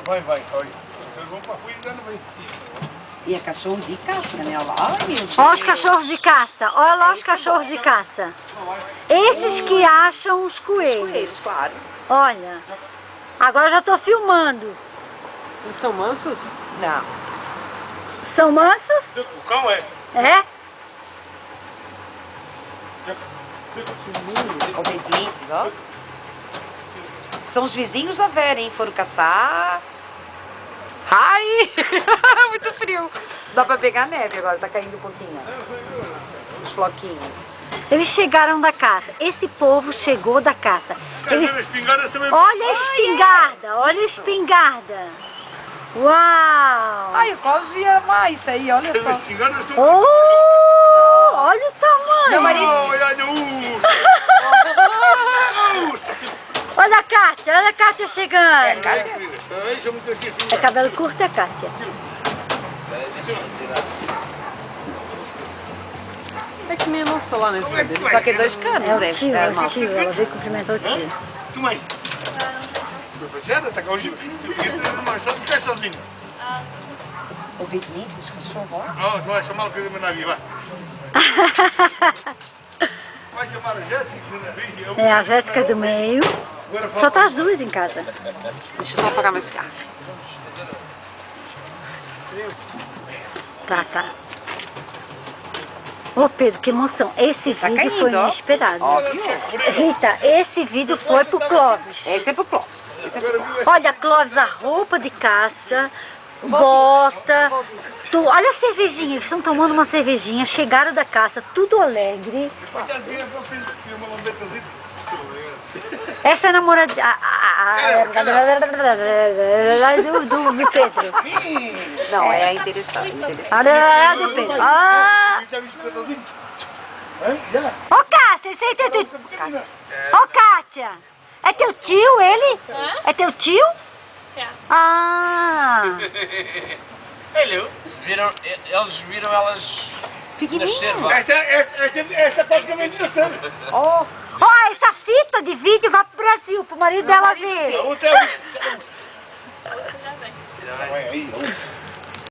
Vai, olha. Vocês vão pra rua e não vem. E é cachorro de caça, né? Olha lá, ai meu Deus. Olha os cachorros de caça, olha lá os cachorros de caça. Esses que acham os coelhos. Claro. Olha, agora eu já tô filmando. Eles são mansos? Não. São mansos? O cão é. É? Obedientes, ó. São os vizinhos da Vera, hein? Foram caçar. Ai! Muito frio. Dá pra pegar neve agora, tá caindo um pouquinho. Os floquinhos. Eles chegaram da caça. Esse povo chegou da caça. Eles... Também... Olha a espingarda, olha a espingarda. Uau! Ai, o Cláudio ia amar isso aí, olha só. Oh, olha o tamanho. Meu marido... Olha a Kátia chegando. Kátia? É cabelo curto, é Kátia. É que nem a nossa lá nesse dele. Só que 2 canos, É o esse, tio, tá, é o irmão? tio. Ela veio cumprimentar o tio. Tu, mãe? Você tá com hoje? Se o Marcelo ficar sozinho. Obedientes, os cachorros, ó. Ó, tu vai chamar o filho do meu navio, vai. Vai chamar a Jéssica do navio. É a Jéssica do meio. Só tá as duas em casa. Deixa eu só apagar meu cigarro. Tá. Ô Pedro, que emoção. Esse vídeo caindo, foi ó. inesperado. Óbvio. Rita, esse vídeo foi pro Clóvis. Esse é pro Clóvis. Esse é pro Clóvis. Olha, Clóvis, a roupa de caça, bota, olha a cervejinha, eles estão tomando uma cervejinha, chegaram da caça, tudo alegre. Essa é a namorada do Pedro. Não, é interessante. A do Pedro. Ô Cássia, esse aí é teu tio. Ô Kátia, é teu tio ele? É teu tio? É. Ah. Hello. Eles viram elas nascer, Pequenininho. vá. Esta praticamente nascendo. Ó, Ó, essa fita de vídeo vai pro Brasil, pro marido dela ver. Outra Você já vem. é aí.